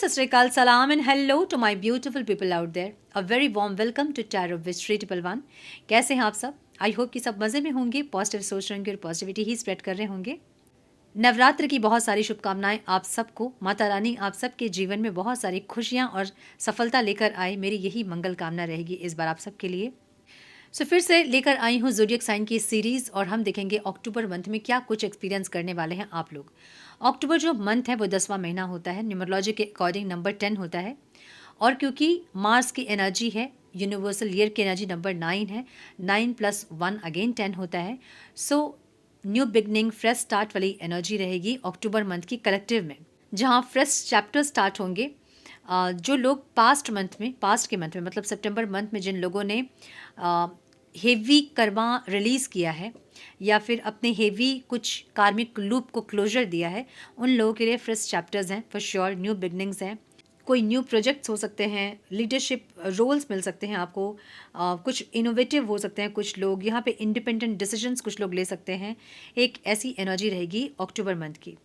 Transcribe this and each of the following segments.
Sat Sri Akal, Salam and hello to my beautiful people out there. A very warm welcome to Tarot with Shri Triple One. कैसे हैं आप सब? आई hope कि सब मज़े में होंगे, पॉजिटिव सोच रहे होंगे और पॉजिटिविटी ही स्प्रेड कर रहे होंगे. नवरात्र की बहुत सारी शुभकामनाएं आप सबको. माता रानी आप सबके जीवन में बहुत सारी खुशियां और सफलता लेकर आए, मेरी यही मंगल कामना रहेगी इस बार आप सबके लिए. फिर से लेकर आई हूँ ज़ोडिएक साइन की सीरीज़ और हम देखेंगे अक्टूबर मंथ में क्या कुछ एक्सपीरियंस करने वाले हैं आप लोग. अक्टूबर जो मंथ है वो 10वां महीना होता है, न्यूमरोलॉजी के अकॉर्डिंग नंबर 10 होता है. और क्योंकि मार्स की एनर्जी है, यूनिवर्सल ईयर की एनर्जी नंबर 9 है, 9 + 1 अगेन 10 होता है. So new beginning, fresh start वाली एनर्जी रहेगी अक्टूबर मंथ की कलेक्टिव में, जहाँ फ्रेश चैप्टर स्टार्ट होंगे. जो लोग पास्ट के मंथ में मतलब सितंबर मंथ में जिन लोगों ने हेवी कर्मा रिलीज़ किया है या फिर अपने हेवी कुछ कार्मिक लूप को क्लोजर दिया है, उन लोगों के लिए फ्रेश चैप्टर्स हैं फॉर श्योर. न्यू बिगनिंग्स हैं, कोई न्यू प्रोजेक्ट्स हो सकते हैं, लीडरशिप रोल्स मिल सकते हैं आपको, कुछ इनोवेटिव हो सकते हैं कुछ लोग, यहाँ पे इंडिपेंडेंट डिसीजंस कुछ लोग ले सकते हैं. एक ऐसी एनर्जी रहेगी अक्टूबर मंथ की.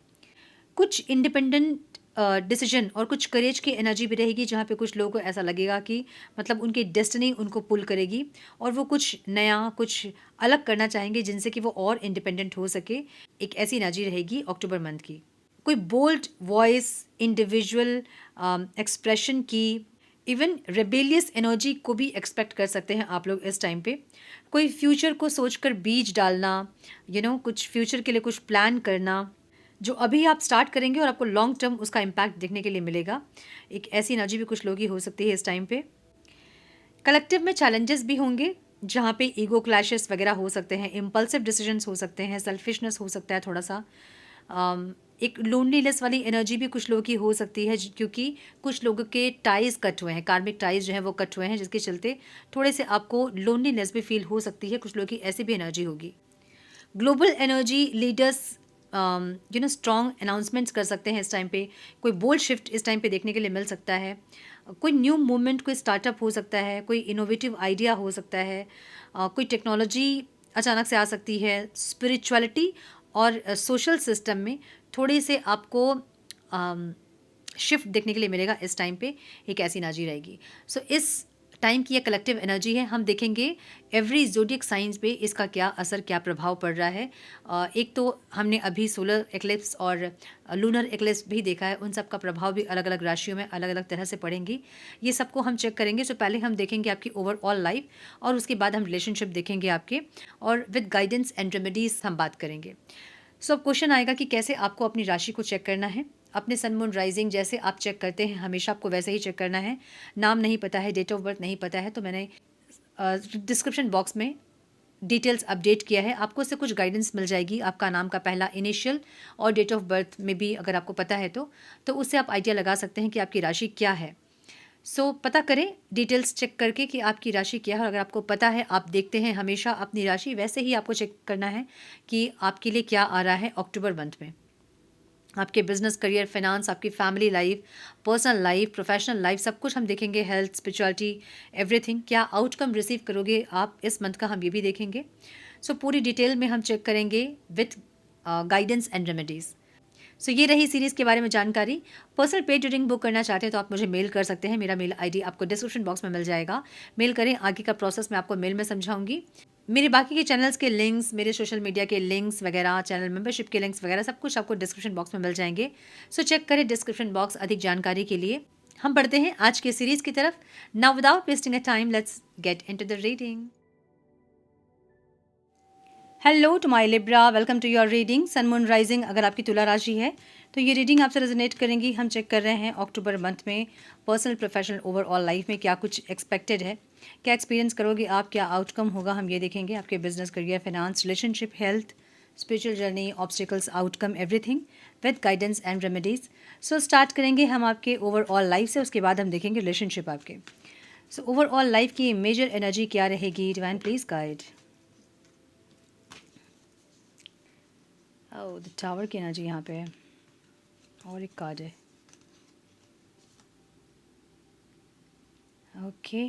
कुछ इंडिपेंडेंट डिसीजन और कुछ करेज की एनर्जी भी रहेगी, जहाँ पे कुछ लोगों को ऐसा लगेगा कि मतलब उनकी डेस्टिनी उनको पुल करेगी और वो कुछ नया, कुछ अलग करना चाहेंगे जिनसे कि वो और इंडिपेंडेंट हो सके. एक ऐसी एनर्जी रहेगी अक्टूबर मंथ की. कोई बोल्ड वॉइस, इंडिविजुअल एक्सप्रेशन की, इवन रेबेलियस एनर्जी को भी एक्सपेक्ट कर सकते हैं आप लोग इस टाइम पे. कोई फ्यूचर को सोचकर बीज डालना, कुछ फ्यूचर के लिए कुछ प्लान करना जो अभी आप स्टार्ट करेंगे और आपको लॉन्ग टर्म उसका इम्पैक्ट देखने के लिए मिलेगा. एक ऐसी एनर्जी भी कुछ लोगों की हो सकती है इस टाइम पे. कलेक्टिव में चैलेंजेस भी होंगे, जहाँ पे ईगो क्लैशेस वगैरह हो सकते हैं, इम्पल्सिव डिसीजंस हो सकते हैं, सेल्फिशनेस हो सकता है थोड़ा सा. एक लोनलीनेस वाली एनर्जी भी कुछ लोगों की हो सकती है, क्योंकि कुछ लोगों के टाइज कट हुए हैं, कार्मिक टाइज जो हैं वो कट हुए हैं, जिसके चलते थोड़े से आपको लोनलीनेस भी फील हो सकती है. कुछ लोगों की ऐसी भी एनर्जी होगी. Global energy leaders strong announcements कर सकते हैं इस टाइम पे. कोई बोल्ड शिफ्ट इस टाइम पे देखने के लिए मिल सकता है. कोई न्यू मूवमेंट, कोई स्टार्टअप हो सकता है, कोई इनोवेटिव आइडिया हो सकता है, कोई टेक्नोलॉजी अचानक से आ सकती है. स्पिरिचुअलिटी और सोशल सिस्टम में थोड़ी से आपको शिफ्ट देखने के लिए मिलेगा इस टाइम पे. एक ऐसी एनर्जी रहेगी. इस टाइम की ये कलेक्टिव एनर्जी है. हम देखेंगे एवरी ज़ोडिएक साइंस पे इसका क्या असर, क्या प्रभाव पड़ रहा है. एक तो हमने अभी सोलर एक्लिप्स और लूनर एक्लिप्स भी देखा है, उन सब का प्रभाव भी अलग अलग राशियों में अलग अलग तरह से पड़ेंगी. ये सबको हम चेक करेंगे. पहले हम देखेंगे आपकी ओवरऑल लाइफ और उसके बाद हम रिलेशनशिप देखेंगे आपके, और विद गाइडेंस एंड रेमेडीज हम बात करेंगे. अब क्वेश्चन आएगा कि कैसे आपको अपनी राशि को चेक करना है. अपने सन मून राइजिंग जैसे आप चेक करते हैं हमेशा आपको वैसे ही चेक करना है. नाम नहीं पता है, डेट ऑफ बर्थ नहीं पता है, तो मैंने डिस्क्रिप्शन बॉक्स में डिटेल्स अपडेट किया है. आपको उससे कुछ गाइडेंस मिल जाएगी. आपका नाम का पहला इनिशियल और डेट ऑफ बर्थ में भी अगर आपको पता है तो उससे आप आइडिया लगा सकते हैं कि आपकी राशि क्या है. पता करें डिटेल्स चेक करके कि आपकी राशि क्या है. और अगर आपको पता है, आप देखते हैं हमेशा अपनी राशि, वैसे ही आपको चेक करना है कि आपके लिए क्या आ रहा है अक्टूबर मंथ में. आपके बिजनेस, करियर, फाइनेंस, आपकी family life, personal life, professional life, सब कुछ हम देखेंगे. Health, spirituality, everything. क्या आउटकम रिसीव करोगे आप इस मंथ का, हम ये भी देखेंगे. पूरी डिटेल में हम चेक करेंगे विथ गाइडेंस एंड रेमेडीज़. ये रही सीरीज़ के बारे में जानकारी. पर्सनल पेड रीडिंग बुक करना चाहते हैं तो आप मुझे मेल कर सकते हैं. मेरा मेल आईडी आपको डिस्क्रिप्शन बॉक्स में मिल जाएगा. मेल करें. आगे का प्रोसेस मैं आपको मेल में समझाऊंगी. मेरे बाकी के चैनल्स के लिंक्स, मेरे सोशल मीडिया के लिंक्स वगैरह, चैनल मेंबरशिप के लिंक्स वगैरह, सब कुछ आपको डिस्क्रिप्शन बॉक्स में मिल जाएंगे. चेक करें डिस्क्रिप्शन बॉक्स अधिक जानकारी के लिए. हम बढ़ते हैं आज के सीरीज़ की तरफ. Now without wasting a time, let's get into the reading. Hello to my Libra, welcome to your reading. Sun moon rising अगर आपकी तुला राशि है तो ये रीडिंग आपसे रेजोनेट करेंगी. हम चेक कर रहे हैं अक्टूबर मंथ में पर्सनल, प्रोफेशनल, ओवरऑल लाइफ में क्या कुछ एक्सपेक्टेड है, क्या एक्सपीरियंस करोगे आप, क्या आउटकम होगा, हम ये देखेंगे. आपके business, career, finance, relationship, health, spiritual journey, obstacles, outcome, everything with guidance and remedies. Start करेंगे हम आपके ओवरऑल लाइफ से, उसके बाद हम देखेंगे रिलेशनशिप आपके. ओवरऑल लाइफ की मेजर एनर्जी क्या रहेगी. Divine please guide. The tower की एनर्जी यहाँ पे है और एक कार्ड है. ओके.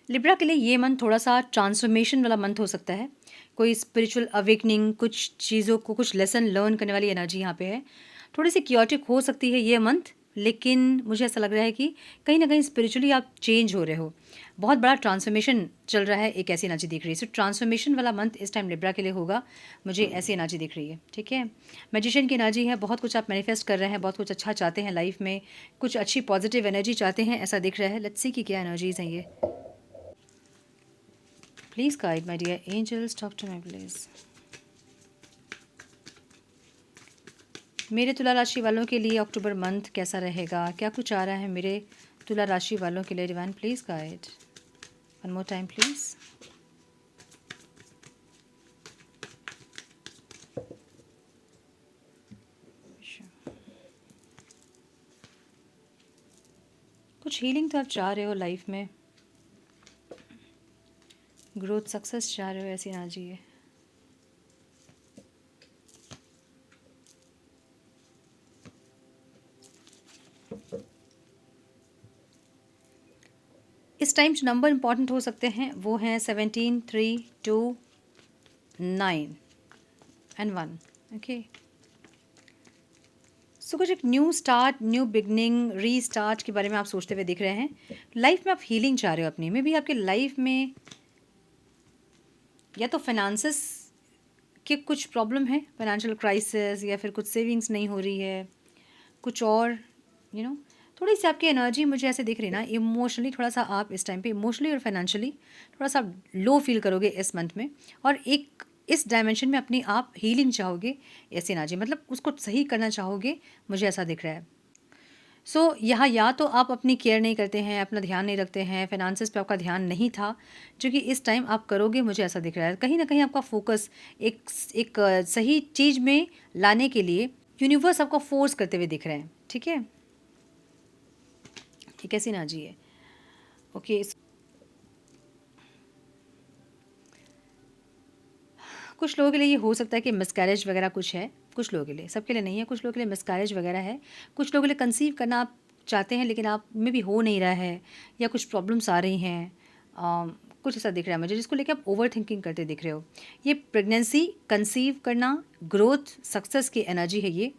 लिब्रा के लिए ये मंथ थोड़ा-सा ट्रांसफॉर्मेशन वाला मंथ हो सकता है। कोई स्पिरिचुअल अवेकनिंग, कुछ चीज़ों को कुछ लेसन लर्न करने वाली एनर्जी यहाँ पे है। थोड़ी-सी chaotic हो सकती है ये मंथ, लेकिन मुझे ऐसा लग रहा है कि कहीं न कहीं स्पिरिचुअली आप चेंज हो रहे हो। बहुत बड़ा ट्रांसफॉर्मेशन चल रहा है, एक ऐसी एनर्जी दिख रही है। सो ट्रांसफॉर्मेशन वाला मंथ इस टाइम लिब्रा के लिए होगा, मुझे ऐसी एनर्जी दिख रही है, ठीक है? मैजिशियन की एनर्जी है, बहुत कुछ आप मैनिफेस्ट कर रहे हैं, बहुत कुछ अच्छा चाहते हैं लाइफ में, कुछ अच्छी पॉजिटिव एनर्जी चाहते हैं, ऐसा दिख रहा है। लेट्स सी कि क्या एनर्जीज़ हैं ये। Please guide my dear angels, talk to me please. मेरे तुला राशि वालों के लिए अक्टूबर मंथ कैसा रहेगा, क्या कुछ आ रहा है मेरे तुला राशि वालों के लिए? Divine please guide, one more time please. कुछ हीलिंग तो आप चाह रहे हो लाइफ में, ग्रोथ सक्सेस चाह रहे हो, ऐसी एनर्जी है। इस टाइम जो नंबर इंपॉर्टेंट हो सकते हैं वो हैं 17, 3, 2, 9 एंड 1। ओके, सो कुछ एक new start, new beginning, restart के बारे में आप सोचते हुए दिख रहे हैं। लाइफ में आप हीलिंग चाह रहे हो अपनी में भी। आपके लाइफ में या तो फाइनेंसेस के कुछ प्रॉब्लम है, फाइनेंशियल क्राइसिस, या फिर कुछ सेविंग्स नहीं हो रही है, कुछ और थोड़ी सी आपकी एनर्जी मुझे ऐसे दिख रही ना, इमोशनली थोड़ा सा आप इस टाइम पे इमोशनली और फाइनेंशियली थोड़ा सा लो फील करोगे इस मंथ में, और एक इस डायमेंशन में अपनी आप हीलिंग चाहोगे, ऐसी एनर्जी, मतलब उसको सही करना चाहोगे, मुझे ऐसा दिख रहा है। सो यहाँ या तो आप अपनी केयर नहीं करते हैं, अपना ध्यान नहीं रखते हैं, फाइनेंसेस पे आपका ध्यान नहीं था, जो कि इस टाइम आप करोगे, मुझे ऐसा दिख रहा है। कहीं ना कहीं आपका फोकस एक सही चीज़ में लाने के लिए यूनिवर्स आपको फोर्स करते हुए दिख रहे हैं, ठीक है? ये कैसी एनर्जी है? ओके, कुछ लोगों के लिए ये हो सकता है कि मिसकैरेज वगैरह कुछ है, कुछ लोगों के लिए, सबके लिए नहीं है, कुछ लोगों के लिए मिसकैरेज वगैरह है, कुछ लोगों के लिए कंसीव करना आप चाहते हैं लेकिन आप में भी हो नहीं रहा है, या कुछ प्रॉब्लम्स आ रही हैं, कुछ ऐसा दिख रहा है मुझे, जिसको लेकर आप ओवर थिंकिंग करते दिख रहे हो। ये प्रेगनेंसी, कंसीव करना, ग्रोथ, सक्सेस की एनर्जी है ये,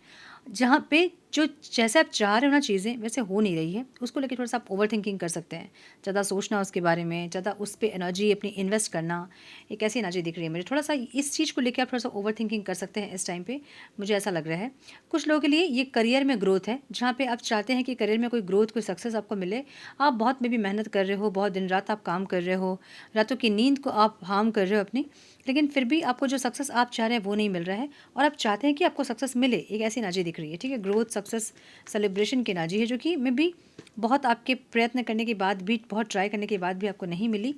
जहाँ पे जो जैसे आप चाह रहे हो ना चीज़ें वैसे हो नहीं रही है, उसको लेके थोड़ा सा आप ओवर थिंकिंग कर सकते हैं, ज़्यादा सोचना उसके बारे में, ज़्यादा उस पर एनर्जी अपनी इन्वेस्ट करना, एक ऐसी एनर्जी दिख रही है मुझे। थोड़ा सा इस चीज़ को लेके आप थोड़ा सा ओवर थिंकिंग कर सकते हैं इस टाइम पे, मुझे ऐसा लग रहा है। कुछ लोगों के लिए ये करियर में ग्रोथ है, जहाँ पे आप चाहते हैं कि करियर में कोई ग्रोथ, कोई सक्सेस आपको मिले। आप बहुत में भी मेहनत कर रहे हो, बहुत दिन रात आप काम कर रहे हो, रातों की नींद को आप हार्म कर रहे हो अपनी, लेकिन फिर भी आपको जो सक्सेस आप चाह रहे हैं वो नहीं मिल रहा है, और आप चाहते हैं कि आपको सक्सेस मिले, एक ऐसी एनर्जी दिख रही है, ठीक है? ग्रोथ, सक्सेस, सेलिब्रेशन की एनर्जी है, जो कि मैं भी बहुत आपके प्रयत्न करने के बाद भी, बहुत ट्राई करने के बाद भी आपको नहीं मिली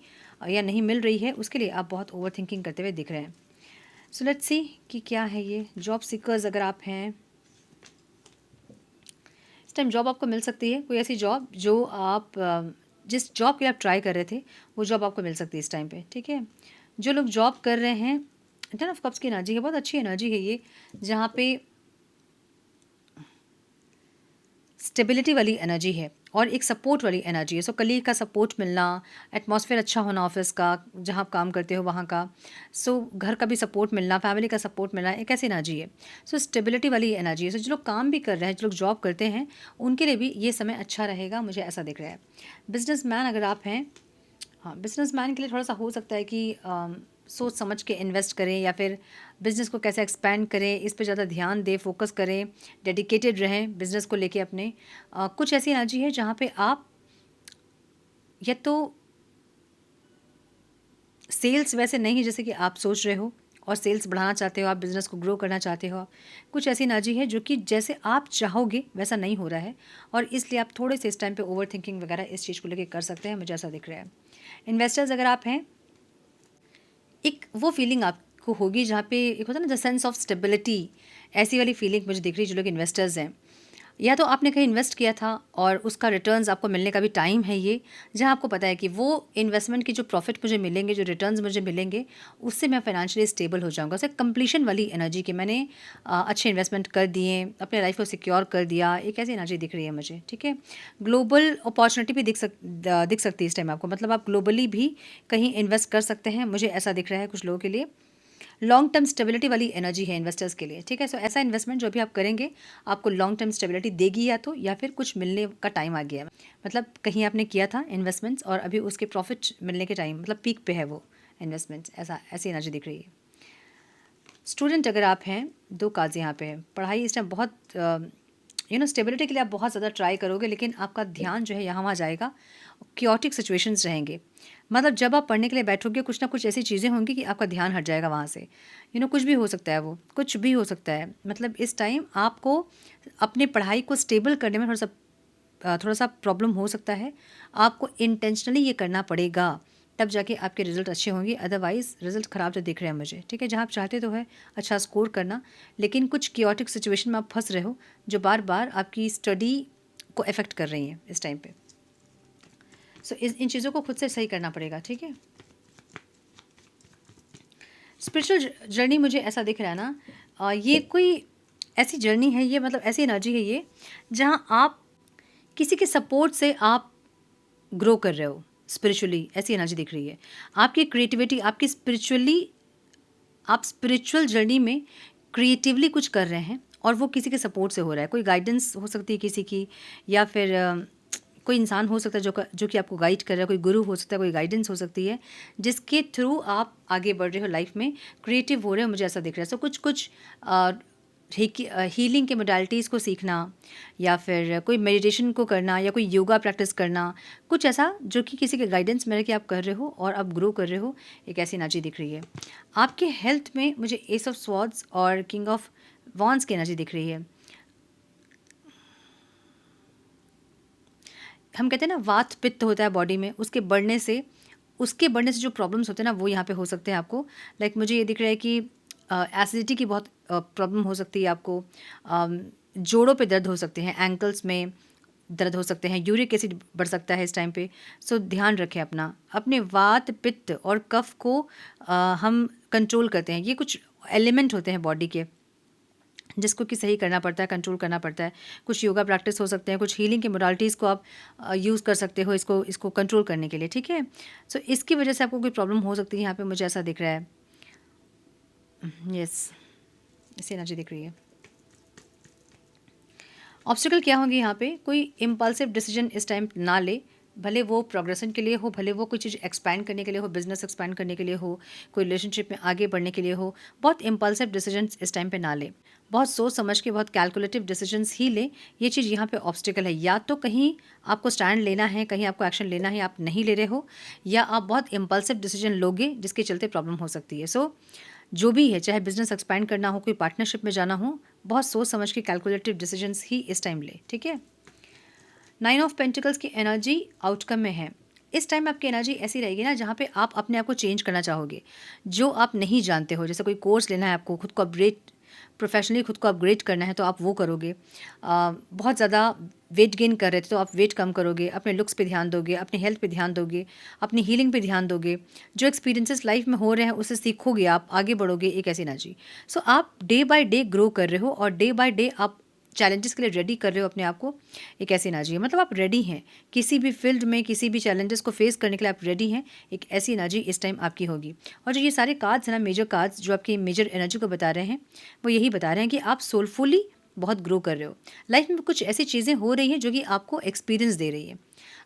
या नहीं मिल रही है, उसके लिए आप बहुत ओवर थिंकिंग करते हुए दिख रहे हैं। सो लेट्स सी कि क्या है ये। जॉब सीकर्स अगर आप हैं, इस टाइम जॉब आपको मिल सकती है, कोई ऐसी जॉब जो आप जिस जॉब के लिए आप ट्राई कर रहे थे वो जॉब आपको मिल सकती है इस टाइम पे, ठीक है? जो लोग जॉब कर रहे हैं, टेन ऑफ कप्स की एनर्जी है, बहुत अच्छी एनर्जी है ये, जहाँ पे स्टेबिलिटी वाली एनर्जी है और एक सपोर्ट वाली एनर्जी है। सो कलीग का सपोर्ट मिलना, एटमॉस्फेयर अच्छा होना ऑफिस का, जहाँ आप काम करते हो वहाँ का, सो घर का भी सपोर्ट मिलना, फैमिली का सपोर्ट मिलना, एक ऐसी एनर्जी है। सो स्टेबिलिटी वाली एनर्जी है। सो जो लोग काम भी कर रहे हैं, जो लोग जॉब करते हैं, उनके लिए भी ये समय अच्छा रहेगा, मुझे ऐसा दिख रहा है। बिजनेसमैन अगर आप हैं, हाँ, बिजनेसमैन के लिए थोड़ा सा हो सकता है कि सोच समझ के इन्वेस्ट करें, या फिर बिज़नेस को कैसे एक्सपैंड करें, इस पे ज़्यादा ध्यान दें, फोकस करें, डेडिकेटेड रहें बिज़नेस को लेके अपने। कुछ ऐसी एनर्जी है जहाँ पे आप या तो सेल्स वैसे नहीं जैसे कि आप सोच रहे हो, और सेल्स बढ़ाना चाहते हो, आप बिज़नेस को ग्रो करना चाहते हो, कुछ ऐसी एनर्जी है जो कि जैसे आप चाहोगे वैसा नहीं हो रहा है, और इसलिए आप थोड़े से इस टाइम पे ओवर थिंकिंग वगैरह इस चीज़ को लेके कर सकते हैं, मुझे ऐसा दिख रहा है। इन्वेस्टर्स अगर आप हैं, एक वो फीलिंग आपको होगी जहाँ पे एक होता है ना द सेंस ऑफ स्टेबिलिटी, ऐसी वाली फीलिंग मुझे दिख रही है जो लोग इन्वेस्टर्स हैं। या तो आपने कहीं इन्वेस्ट किया था और उसका रिटर्न्स आपको मिलने का भी टाइम है ये, जहाँ आपको पता है कि वो इन्वेस्टमेंट की जो प्रॉफिट मुझे मिलेंगे, जो रिटर्न्स मुझे मिलेंगे, उससे मैं फाइनेंशियली स्टेबल हो जाऊँगा। उसे कंप्लीशन वाली एनर्जी कि मैंने अच्छे इन्वेस्टमेंट कर दिए, अपने लाइफ को सिक्योर कर दिया, एक ऐसी एनर्जी दिख रही है मुझे। ठीक है, ग्लोबल अपॉर्चुनिटी भी दिख सकती है इस टाइम आपको, मतलब आप ग्लोबली भी कहीं इन्वेस्ट कर सकते हैं, मुझे ऐसा दिख रहा है कुछ लोगों के लिए। लॉन्ग टर्म स्टेबिलिटी वाली एनर्जी है इन्वेस्टर्स के लिए। ठीक है, सो ऐसा इन्वेस्टमेंट जो भी आप करेंगे आपको लॉन्ग टर्म स्टेबिलिटी देगी, या फिर कुछ मिलने का टाइम आ गया है। मतलब कहीं आपने किया था इन्वेस्टमेंट्स और अभी उसके प्रॉफिट मिलने के टाइम, मतलब पीक पे है वो इन्वेस्टमेंट, ऐसी एनर्जी दिख रही है। स्टूडेंट अगर आप हैं, 2 कार्ड्स यहाँ पे है। पढ़ाई इस टाइम बहुत स्टेबिलिटी के लिए आप बहुत ज़्यादा ट्राई करोगे, लेकिन आपका ध्यान जो है यहाँ वहाँ जाएगा, क्योटिक सिचुएशंस रहेंगे। मतलब जब आप पढ़ने के लिए बैठोगे कुछ ना कुछ ऐसी चीज़ें होंगी कि आपका ध्यान हट जाएगा वहाँ से। कुछ भी हो सकता है, वो कुछ भी हो सकता है। मतलब इस टाइम आपको अपनी पढ़ाई को स्टेबल करने में थोड़ा सा प्रॉब्लम हो सकता है। आपको इंटेंशनली ये करना पड़ेगा, तब जाके आपके रिजल्ट अच्छे होंगे, अदरवाइज़ रिजल्ट ख़राब तो दिख रहे हैं मुझे। ठीक है, जहाँ आप चाहते तो है अच्छा स्कोर करना, लेकिन कुछ क्योटिक सिचुएशन में आप फंस रहे हो जो बार बार आपकी स्टडी को अफेक्ट कर रही हैं इस टाइम पे। सो इन चीज़ों को खुद से सही करना पड़ेगा। ठीक है, स्पिरिचुअल जर्नी मुझे ऐसा दिख रहा है ना, ये कोई ऐसी जर्नी है, ये मतलब ऐसी एनर्जी है ये, जहाँ आप किसी के सपोर्ट से आप ग्रो कर रहे हो स्पिरिचुअली, ऐसी एनर्जी दिख रही है। आपकी क्रिएटिविटी, आप स्पिरिचुअल जर्नी में क्रिएटिवली कुछ कर रहे हैं और वो किसी के सपोर्ट से हो रहा है। कोई गाइडेंस हो सकती है किसी की, या फिर कोई इंसान हो सकता है जो कि आपको गाइड कर रहा है, कोई गुरु हो सकता है, कोई गाइडेंस हो सकती है, जिसके थ्रू आप आगे बढ़ रहे हो लाइफ में, क्रिएटिव हो रहे हो, मुझे ऐसा दिख रहा है। सो कुछ हीलिंग के मोडालिटीज़ को सीखना, या फिर कोई मेडिटेशन को करना, या कोई योगा प्रैक्टिस करना, कुछ ऐसा जो कि किसी के गाइडेंस में रह के आप कर रहे हो और आप ग्रो कर रहे हो, एक ऐसी एनर्जी दिख रही है। आपके हेल्थ में मुझे एस ऑफ स्वॉर्ड्स और किंग ऑफ वॉन्ड्स की एनर्जी दिख रही है। हम कहते हैं ना, वात पित्त होता है बॉडी में, उसके बढ़ने से जो प्रॉब्लम्स होते हैं ना, वो यहाँ पे हो सकते हैं आपको। लाइक मुझे ये दिख रहा है कि एसिडिटी की बहुत प्रॉब्लम हो सकती है आपको, जोड़ों पे दर्द हो सकते हैं, एंकल्स में दर्द हो सकते हैं, यूरिक एसिड बढ़ सकता है इस टाइम पे। सो ध्यान रखें अपने वात पित्त और कफ को हम कंट्रोल करते हैं। ये कुछ एलिमेंट होते हैं बॉडी के, जिसको कि सही करना पड़ता है, कंट्रोल करना पड़ता है। कुछ योगा प्रैक्टिस हो सकते हैं, कुछ हीलिंग के मोडालिटीज़ को आप यूज़ कर सकते हो इसको कंट्रोल करने के लिए। ठीक है, सो इसकी वजह से आपको कोई प्रॉब्लम हो सकती है, यहाँ पे मुझे ऐसा दिख रहा है। यस, ऐसी एनर्जी दिख रही है। ऑब्स्टिकल क्या होंगे यहाँ पे, कोई इम्पल्सिव डिसीजन इस टाइम ना ले, भले वो प्रोग्रेशन के लिए हो, भले वो कोई चीज़ एक्सपैंड करने के लिए हो, बिजनेस एक्सपैंड करने के लिए हो, कोई रिलेशनशिप में आगे बढ़ने के लिए हो, बहुत इम्पल्सिव डिसीजंस इस टाइम पे ना ले, बहुत सोच समझ के, बहुत कैलकुलेटिव डिसीजंस ही ले। ये चीज़ यहाँ पे ऑब्स्टिकल है। या तो कहीं आपको स्टैंड लेना है, कहीं आपको एक्शन लेना है, आप नहीं ले रहे हो, या आप बहुत इम्पल्सिव डिसीजन लोगे जिसके चलते प्रॉब्लम हो सकती है। सो जो भी है, चाहे बिजनेस एक्सपैंड करना हो, कोई पार्टनरशिप में जाना हो, बहुत सोच समझ के कैलकुलेटिव डिसीजंस ही इस टाइम ले। ठीक है, 9 ऑफ पेंटिकल्स की एनर्जी आउटकम में है। इस टाइम आपकी एनर्जी ऐसी रहेगी ना, जहाँ पे आप अपने आप को चेंज करना चाहोगे, जो आप नहीं जानते हो। जैसे कोई कोर्स लेना है आपको, खुद को प्रोफेशनली खुद को अपग्रेड करना है, तो आप वो करोगे। बहुत ज़्यादा वेट गेन कर रहे थे, तो आप वेट कम करोगे, अपने लुक्स पे ध्यान दोगे, अपने हेल्थ पे ध्यान दोगे, अपनी हीलिंग पे ध्यान दोगे। जो एक्सपीरियंसेस लाइफ में हो रहे हैं उससे सीखोगे, आप आगे बढ़ोगे, एक ऐसी एनर्जी। सो आप डे बाय डे ग्रो कर रहे हो और डे बाय डे आप चैलेंजेस के लिए रेडी कर रहे हो अपने आप को, एक ऐसी एनर्जी है। मतलब आप रेडी हैं किसी भी फील्ड में, किसी भी चैलेंजेस को फेस करने के लिए आप रेडी हैं, एक ऐसी एनर्जी इस टाइम आपकी होगी। और जो ये सारे कार्ड्स हैं ना, मेजर कार्ड्स जो आपकी मेजर एनर्जी को बता रहे हैं, वो यही बता रहे हैं कि आप सोलफुली बहुत ग्रो कर रहे हो। लाइफ में कुछ ऐसी चीज़ें हो रही हैं जो कि आपको एक्सपीरियंस दे रही है।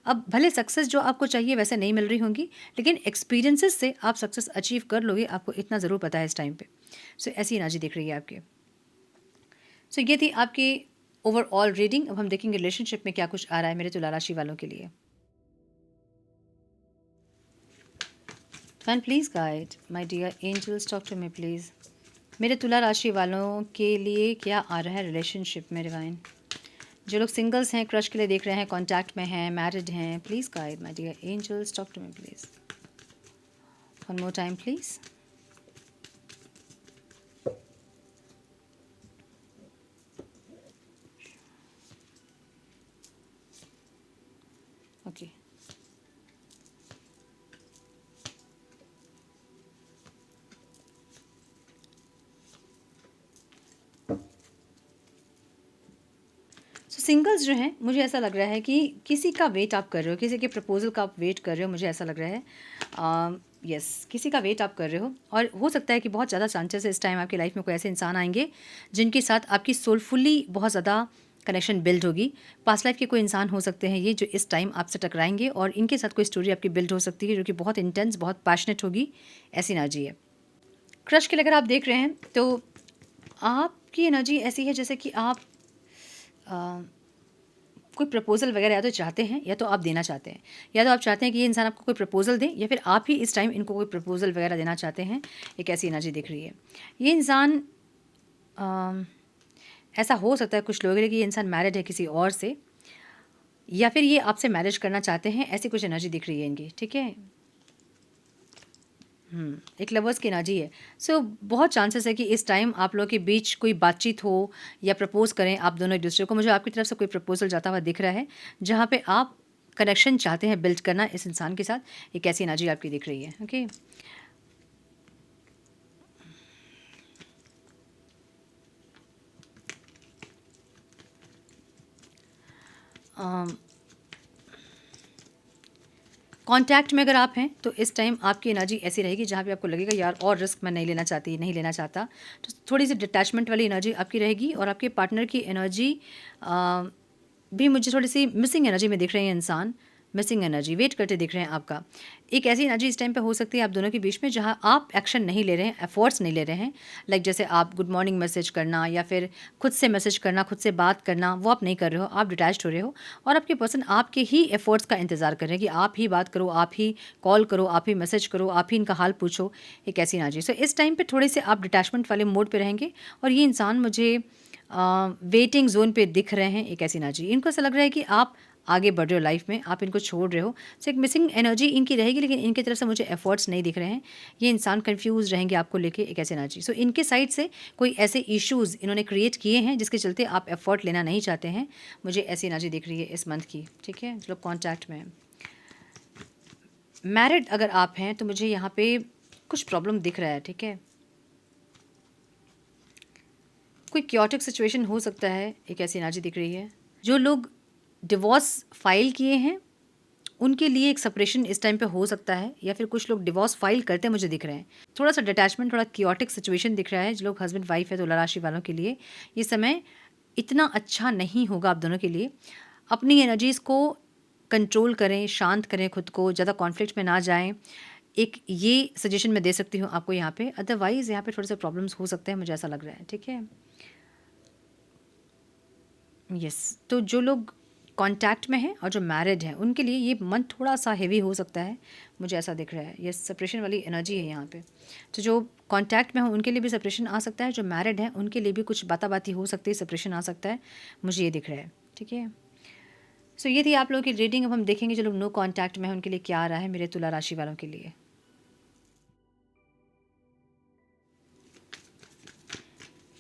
अब भले सक्सेस जो आपको चाहिए वैसे नहीं मिल रही होंगी, लेकिन एक्सपीरियंसेस से आप सक्सेस अचीव कर लोगे, आपको इतना ज़रूर पता है इस टाइम पे। सो ऐसी एनर्जी दिख रही है आपके। सो ये थी आपकी ओवरऑल रीडिंग। अब हम देखेंगे रिलेशनशिप में क्या कुछ आ रहा है मेरे तुला राशि वालों के लिए। And please guide my dear angels, talk to me please. मेरे तुला राशि वालों के लिए क्या आ रहा है रिलेशनशिप में डिवाइन। जो लोग सिंगल्स हैं, क्रश के लिए देख रहे हैं, कॉन्टैक्ट में हैं, मैरिड हैं, please guide my dear angels, talk to me please. One more time please. Singles जो हैं, मुझे ऐसा लग रहा है कि किसी का वेट आप कर रहे हो, किसी के प्रपोज़ल का आप वेट कर रहे हो, मुझे ऐसा लग रहा है। यस, किसी का वेट आप कर रहे हो और हो सकता है कि बहुत ज़्यादा चांसेस है इस टाइम आपकी लाइफ में कोई ऐसे इंसान आएँगे जिनके साथ आपकी सोलफुली बहुत ज़्यादा कनेक्शन बिल्ड होगी। पास्ट लाइफ के कोई इंसान हो सकते हैं ये जो इस टाइम आपसे टकराएँगे और इनके साथ कोई स्टोरी आपकी बिल्ड हो सकती है जो कि बहुत इंटेंस, बहुत पैशनेट होगी, ऐसी एनर्जी है। क्रश के लिए अगर आप देख रहे हैं तो आपकी एनर्जी ऐसी है जैसे कि आप अ, कोई प्रपोज़ल वगैरह या तो चाहते हैं या तो आप देना चाहते हैं, या तो आप चाहते हैं कि ये इंसान आपको कोई प्रपोज़ल दे या फिर आप ही इस टाइम इनको कोई प्रपोज़ल वगैरह देना चाहते हैं। एक ऐसी एनर्जी दिख रही है। ये इंसान अ, ऐसा हो सकता है कुछ लोगों के लिए कि ये इंसान मैरिड है किसी और से, या फिर ये आपसे मैरिज करना चाहते हैं, ऐसी कुछ एनर्जी दिख रही है इनकी, ठीक है? एक लवर्स की एनर्जी है। सो बहुत चांसेस है कि इस टाइम आप लोगों के बीच कोई बातचीत हो या प्रपोज़ करें आप दोनों एक-दूसरे को। मुझे आपकी तरफ से कोई प्रपोज़ल जाता हुआ दिख रहा है, जहाँ पे आप कनेक्शन चाहते हैं बिल्ड करना इस इंसान के साथ। एक ऐसी एनर्जी आपकी दिख रही है, ओके? अम कॉन्टैक्ट में अगर आप हैं तो इस टाइम आपकी एनर्जी ऐसी रहेगी जहाँ पे आपको लगेगा यार और रिस्क मैं नहीं लेना चाहती, नहीं लेना चाहता। तो थोड़ी सी डिटैचमेंट वाली एनर्जी आपकी रहेगी और आपके पार्टनर की एनर्जी भी मुझे थोड़ी सी मिसिंग एनर्जी में दिख रही है इंसान। मिसिंग एनर्जी वेट करते दिख रहे हैं आपका। एक ऐसी एनर्जी इस टाइम पे हो सकती है आप दोनों के बीच में जहाँ आप एक्शन नहीं ले रहे हैं, एफर्ट्स नहीं ले रहे हैं। लाइक जैसे आप गुड मॉर्निंग मैसेज करना या फिर खुद से मैसेज करना, खुद से बात करना, वो आप नहीं कर रहे हो, आप डिटैच्ड हो रहे हो और आपके पर्सन आपके ही एफर्ट्स का इंतज़ार कर रहे हैं कि आप ही बात करो, आप ही कॉल करो, आप ही मैसेज करो, आप ही इनका हाल पूछो। एक ऐसी एनर्जी। सो इस टाइम पे थोड़े से आप डिटैचमेंट वाले मोड पे रहेंगे और ये इंसान मुझे वेटिंग ज़ोन पे दिख रहे हैं। एक ऐसी एनर्जी इनको ऐसा लग रहा है कि आप आगे बढ़ रहे हो लाइफ में, आप इनको छोड़ रहे हो। सो एक मिसिंग एनर्जी इनकी रहेगी लेकिन इनकी तरफ से मुझे एफर्ट्स नहीं दिख रहे हैं। ये इंसान कंफ्यूज रहेंगे आपको लेके। एक ऐसी एनर्जी। सो इनके साइड से कोई ऐसे इश्यूज़ इन्होंने क्रिएट किए हैं जिसके चलते आप एफर्ट लेना नहीं चाहते हैं। मुझे ऐसी एनर्जी दिख रही है इस मंथ की, ठीक है? जो लोग कॉन्टैक्ट में हैं। मैरिड अगर आप हैं तो मुझे यहाँ पे कुछ प्रॉब्लम दिख रहा है, ठीक है? कोई क्योटिक सिचुएशन हो सकता है, एक ऐसी एनर्जी दिख रही है। जो लोग डिवोर्स फाइल किए हैं उनके लिए एक सेपरेशन इस टाइम पे हो सकता है, या फिर कुछ लोग डिवोर्स फाइल करते मुझे दिख रहे हैं। थोड़ा सा डिटैचमेंट, थोड़ा क्योटिक सिचुएशन दिख रहा है। जो लोग हस्बैंड वाइफ है तुला राशि वालों के लिए ये समय इतना अच्छा नहीं होगा आप दोनों के लिए। अपनी एनर्जीज़ को कंट्रोल करें, शांत करें खुद को, ज़्यादा कॉन्फ्लिक्ट में ना जाएं। एक ये सजेशन मैं दे सकती हूँ आपको यहाँ पे। अदरवाइज़ यहाँ पे थोड़े से प्रॉब्लम्स हो सकते हैं, मुझे ऐसा लग रहा है, ठीक है? यस। तो जो लोग कॉन्टैक्ट में हैं और जो मैरिड हैं उनके लिए ये मंथ थोड़ा सा हेवी हो सकता है, मुझे ऐसा दिख रहा है। ये सेपरेशन वाली एनर्जी है यहाँ पे। तो जो कॉन्टैक्ट में हो उनके लिए भी सेपरेशन आ सकता है, जो मैरिड हैं उनके लिए भी कुछ बाताबाती हो सकती है, सेपरेशन आ सकता है, मुझे ये दिख रहा है, ठीक है? सो ये थी आप लोगों की रीडिंग। अब हम देखेंगे जो लोग नो कॉन्टैक्ट में हैं उनके लिए क्या आ रहा है मेरे तुला राशि वालों के लिए।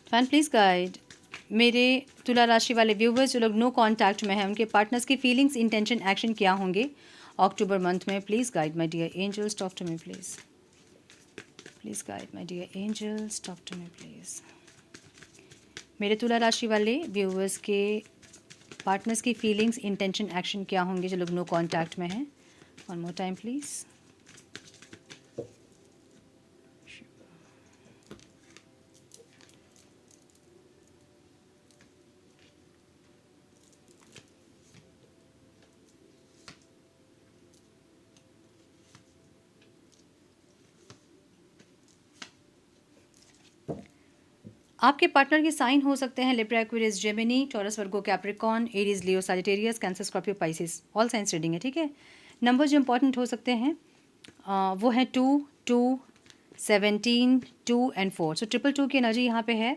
फैन प्लीज़ गाइड मेरे तुला राशि वाले व्यूवर्स जो लोग नो कॉन्टैक्ट में हैं उनके पार्टनर्स की फीलिंग्स, इंटेंशन, एक्शन क्या होंगे अक्टूबर मंथ में। Please guide my dear angels, talk to me please. Please guide my dear angels, talk to me please. मेरे तुला राशि वाले व्यूवर्स के पार्टनर्स की फीलिंग्स, इंटेंशन, एक्शन क्या होंगे जो लोग नो कॉन्टैक्ट में हैं। One more time please. आपके पार्टनर के साइन हो सकते हैं Libra, Aquarius, Gemini, Taurus, Virgo, Capricorn, Aries, Leo, Sagittarius, Cancer, Scorpio, Pisces. All signs reading है, ठीक है? नंबर जो इंपॉर्टेंट हो सकते हैं वो है 2, 2, 17, 2 एंड 4। सो 222 की एनर्जी यहाँ पे है।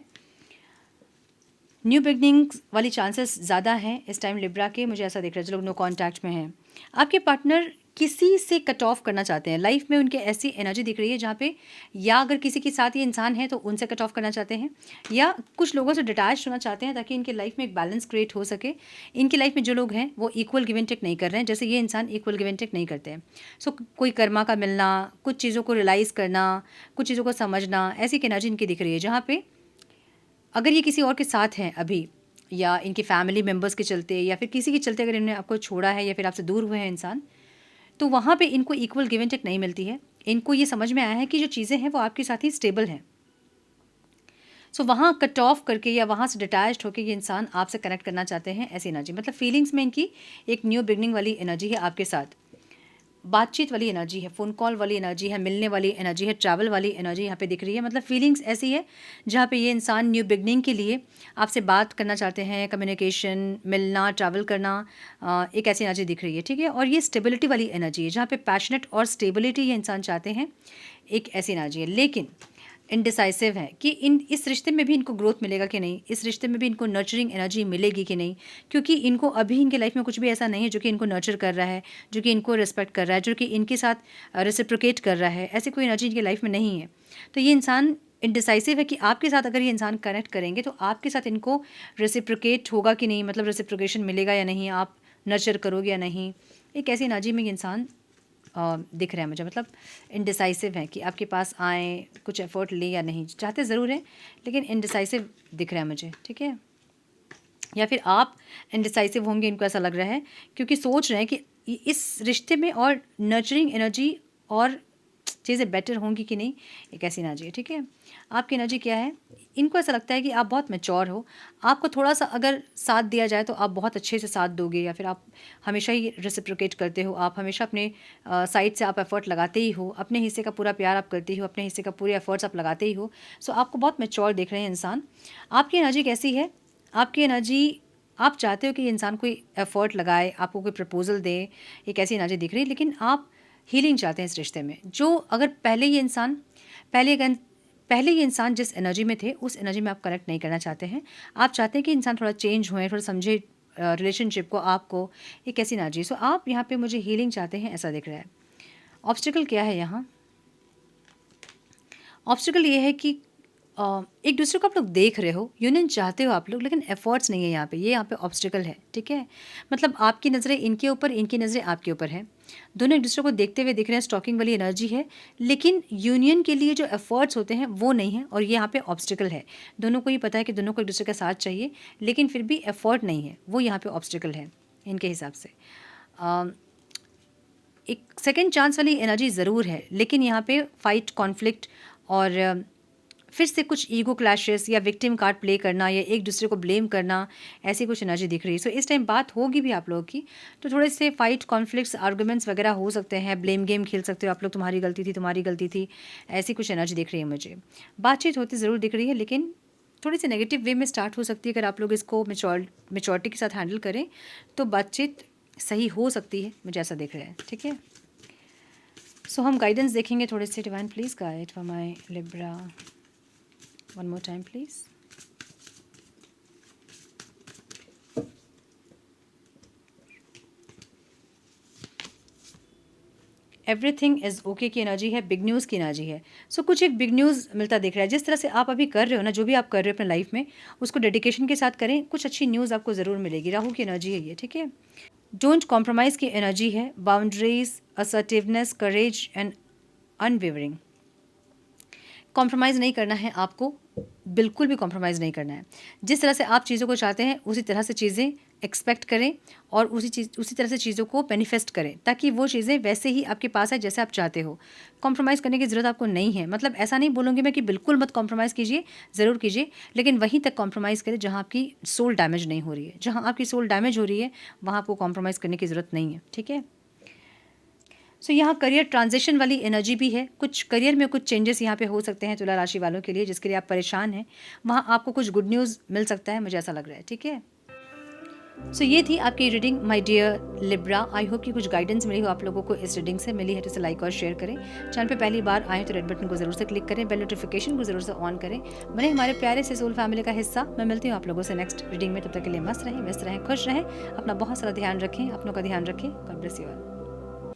न्यू बिगनिंग्स वाली चांसेस ज़्यादा हैं इस टाइम लिब्रा के, मुझे ऐसा दिख रहा है। जो लोग नो कॉन्टैक्ट में हैं, आपके पार्टनर किसी से कट ऑफ करना चाहते हैं लाइफ में। उनके ऐसी एनर्जी दिख रही है जहाँ पे या अगर किसी के साथ ये इंसान है तो उनसे कट ऑफ करना चाहते हैं, या कुछ लोगों से डिटैच होना चाहते हैं ताकि इनके लाइफ में एक बैलेंस क्रिएट हो सके। इनकी लाइफ में जो लोग हैं वो इक्वल गिव एंड टेक नहीं कर रहे हैं, जैसे ये इंसान इक्वल गिव एंड टेक नहीं करते हैं। सो कोई कर्मा का मिलना, कुछ चीज़ों को रियलाइज़ करना, कुछ चीज़ों को समझना, ऐसी एक एनर्जी इनकी दिख रही है जहाँ पे अगर ये किसी और के साथ हैं अभी या इनके फैमिली मेम्बर्स के चलते या फिर किसी के चलते अगर इन्होंने आपको छोड़ा है या फिर आपसे दूर हुए हैं इंसान, तो वहाँ पे इनको इक्वल गिव एंड टेक नहीं मिलती है। इनको ये समझ में आया है कि जो चीज़ें हैं वो आपके साथ ही स्टेबल हैं। सो वहाँ कट ऑफ करके या वहाँ से डिटैच्ड होकर ये इंसान आपसे कनेक्ट करना चाहते हैं, ऐसी एनर्जी। मतलब फीलिंग्स में इनकी एक न्यू बिगनिंग वाली एनर्जी है आपके साथ, बातचीत वाली एनर्जी है, फ़ोन कॉल वाली एनर्जी है, मिलने वाली एनर्जी है, ट्रैवल वाली एनर्जी यहाँ पे दिख रही है। मतलब फीलिंग्स ऐसी है जहाँ पे ये इंसान न्यू बिगनिंग के लिए आपसे बात करना चाहते हैं, कम्युनिकेशन, मिलना, ट्रैवल करना, एक ऐसी एनर्जी दिख रही है, ठीक है। और ये स्टेबिलिटी वाली एनर्जी है जहाँ पे पैशनेट और स्टेबिलिटी ये इंसान चाहते हैं, एक ऐसी एनर्जी है। लेकिन इनडिसाइसिव है कि इस रिश्ते में भी इनको ग्रोथ मिलेगा कि नहीं, इस रिश्ते में भी इनको नर्चरिंग एनर्जी मिलेगी कि नहीं, क्योंकि इनको अभी इनके लाइफ में कुछ भी ऐसा नहीं है जो कि इनको नर्चर कर रहा है, जो कि इनको रिस्पेक्ट कर रहा है, जो कि इनके साथ रेसिप्रोकेट कर रहा है। ऐसी कोई एनर्जी इनके लाइफ में नहीं है। तो ये इंसान इनडिसाइसिव है कि आपके साथ अगर ये इंसान कनेक्ट करेंगे तो आपके साथ इनको रेसिप्रोकेट होगा कि नहीं, मतलब रेसिप्रोकेशन मिलेगा या नहीं, आप नर्चर करोगे या नहीं। एक ऐसी एनर्जी में ये इंसान दिख रहा है मुझे। मतलब इनडिसाइसिव है कि आपके पास आए, कुछ एफर्ट ले या नहीं, चाहते ज़रूर हैं लेकिन इनडिसाइसिव दिख रहा है मुझे, ठीक है। या फिर आप इनडिसाइसिव होंगे, इनको ऐसा लग रहा है, क्योंकि सोच रहे हैं कि इस रिश्ते में और नर्चरिंग एनर्जी और चीज़ें बेटर होंगी कि नहीं, एक ऐसी एनर्जी है, ठीक है। आपकी एनर्जी क्या है, इनको ऐसा लगता है कि आप बहुत मैच्योर हो, आपको थोड़ा सा अगर साथ दिया जाए तो आप बहुत अच्छे से साथ दोगे, या फिर आप हमेशा ही रेसिप्रोकेट करते हो, आप हमेशा अपने साइड से आप एफर्ट लगाते ही हो, अपने हिस्से का पूरा प्यार आप करते हो, अपने हिस्से का पूरे एफर्ट्स आप लगाते ही हो। सो आपको बहुत मैच्योर देख रहे हैं इंसान। आपकी एनर्जी कैसी है, आपकी एनर्जी, आप चाहते हो कि इंसान कोई एफर्ट लगाए, आपको कोई प्रपोजल दे, एक ऐसी एनर्जी दिख रही है। लेकिन आप हीलिंग चाहते हैं इस रिश्ते में। जो अगर पहले ये इंसान जिस एनर्जी में थे उस एनर्जी में आप कनेक्ट नहीं करना चाहते हैं। आप चाहते हैं कि इंसान थोड़ा चेंज हुए, थोड़ा समझे रिलेशनशिप को, आपको, एक ऐसी एनर्जी। सो आप यहाँ पे मुझे हीलिंग चाहते हैं, ऐसा दिख रहा है। ऑब्स्टिकल क्या है यहाँ, ऑब्स्टिकल ये है कि एक दूसरे को आप लोग देख रहे हो, यूनियन चाहते हो आप लोग, लेकिन एफर्ट्स नहीं है यहाँ पे, ये यहाँ पे ऑब्स्टिकल है, ठीक है। मतलब आपकी नज़रें इनके ऊपर, इनकी नज़रें आपके ऊपर है, दोनों एक दूसरे को देखते हुए दिख रहे हैं, स्टॉकिंग वाली एनर्जी है। लेकिन यूनियन के लिए जो एफर्ट्स होते हैं वो नहीं है, और ये यहाँ पे ऑब्स्टिकल है। दोनों को ये पता है कि दोनों को एक दूसरे का साथ चाहिए, लेकिन फिर भी एफर्ट नहीं है, वो यहाँ पे ऑब्स्टिकल है इनके हिसाब से। एक सेकेंड चांस वाली एनर्जी ज़रूर है, लेकिन यहाँ पे फाइट, कॉन्फ्लिक्ट और फिर से कुछ ईगो क्लैशेस या विक्टिम कार्ड प्ले करना या एक दूसरे को ब्लेम करना, ऐसी कुछ एनर्जी दिख रही है। सो इस टाइम बात होगी भी आप लोगों की, तो थोड़े से फाइट, कॉन्फ्लिक्ट्स, आर्गुमेंट्स वगैरह हो सकते हैं, ब्लेम गेम खेल सकते हो आप लोग, तुम्हारी गलती थी, तुम्हारी गलती थी, ऐसी कुछ एनर्जी दिख रही है मुझे। बातचीत होती ज़रूर दिख रही है, लेकिन थोड़ी सी नेगेटिव वे में स्टार्ट हो सकती है। अगर आप लोग इसको मेच्योरिटी के साथ हैंडल करें तो बातचीत सही हो सकती है, मुझे ऐसा दिख रहा है, ठीक है। सो हम गाइडेंस देखेंगे थोड़े से। Divine please guide for my Libra, one more time please. Everything is okay की एनर्जी है, बिग न्यूज़ की एनर्जी है। सो कुछ एक बिग न्यूज़ मिलता दिख रहा है। जिस तरह से आप अभी कर रहे हो ना, जो भी आप कर रहे हो अपने लाइफ में, उसको डेडिकेशन के साथ करें, कुछ अच्छी न्यूज़ आपको ज़रूर मिलेगी। राहु की एनर्जी है ये, ठीक है। डोंट कॉम्प्रोमाइज़ की एनर्जी है, boundaries, assertiveness, courage and unwavering. Compromise नहीं करना है आपको, बिल्कुल भी कॉम्प्रोमाइज़ नहीं करना है। जिस तरह से आप चीज़ों को चाहते हैं उसी तरह से चीज़ें एक्सपेक्ट करें और उसी तरह से चीज़ों को मैनिफेस्ट करें, ताकि वो चीज़ें वैसे ही आपके पास है जैसे आप चाहते हो। कॉम्प्रोमाइज़ करने की ज़रूरत आपको नहीं है। मतलब ऐसा नहीं बोलूँगी मैं कि बिल्कुल मत कॉम्प्रोमाइज़ कीजिए, ज़रूर कीजिए, लेकिन वहीं तक कॉम्प्रोमाइज़ करें जहाँ आपकी सोल डैमेज नहीं हो रही है। जहाँ आपकी सोल डैमेज हो रही है वहाँ आपको कॉम्प्रोमाइज़ करने की ज़रूरत नहीं है, ठीक है। सो यहाँ करियर ट्रांजिशन वाली एनर्जी भी है। कुछ करियर में कुछ चेंजेस यहाँ पे हो सकते हैं तुला राशि वालों के लिए, जिसके लिए आप परेशान हैं, वहाँ आपको कुछ गुड न्यूज़ मिल सकता है, मुझे ऐसा लग रहा है, ठीक है। सो ये थी आपकी reading my dear Libra. I hope कि कुछ गाइडेंस मिली हो आप लोगों को, इस रीडिंग से मिली है तो इसे लाइक और शेयर करें। चैनल पे पहली बार आए तो रेड बटन को ज़रूर से क्लिक करें, बेल नोटिफिकेशन को ज़रूर से ऑन करें, बने हमारे प्यारे से सोल फैमिली का हिस्सा। मैं मिलती हूँ आप लोगों से नेक्स्ट रीडिंग में। तब तक के लिए मस्त रहें, व्यस्त रहें, खुश रहें, अपना बहुत सारा ध्यान रखें, अपनों का ध्यान रखें। God bless you all.